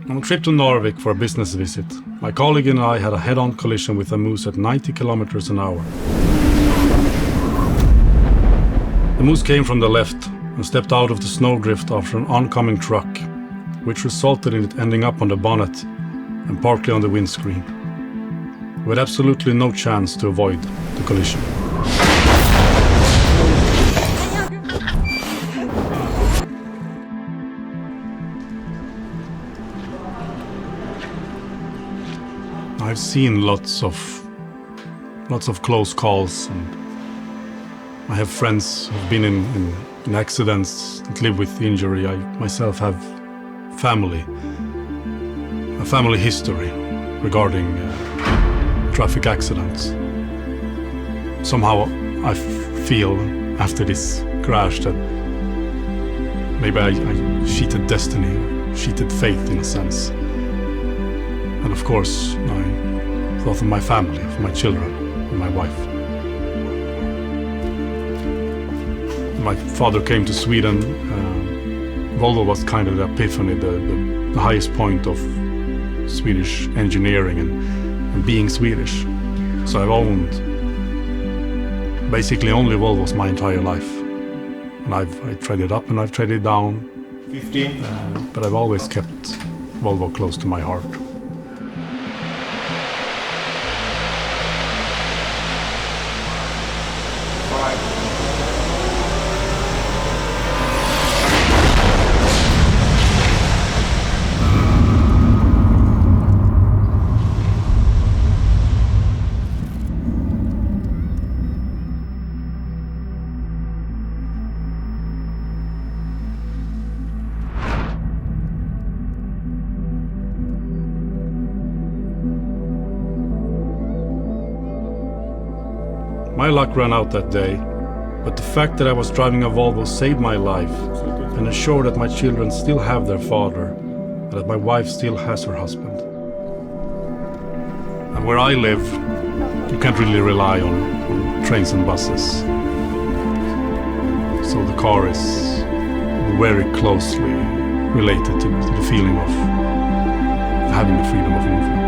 On a trip to Narvik for a business visit, my colleague and I had a head-on collision with a moose at 90 kilometers an hour. The moose came from the left and stepped out of the snowdrift after an oncoming truck, which resulted in it ending up on the bonnet and partly on the windscreen. We had absolutely no chance to avoid the collision. I've seen lots of close calls, and I have friends who've been in accidents and live with injury. I myself have a family history regarding traffic accidents. Somehow I feel after this crash that maybe I cheated destiny, cheated fate in a sense. And of course, I thought of my family, of my children, and my wife. My father came to Sweden. Volvo was kind of the epiphany, the highest point of Swedish engineering and being Swedish. So I've owned basically only Volvos my entire life. And I've traded up and I've traded down. 15. But I've always kept Volvo close to my heart. My luck ran out that day, but the fact that I was driving a Volvo saved my life and ensured that my children still have their father and that my wife still has her husband. And where I live, you can't really rely on trains and buses. So the car is very closely related to the feeling of having the freedom of movement.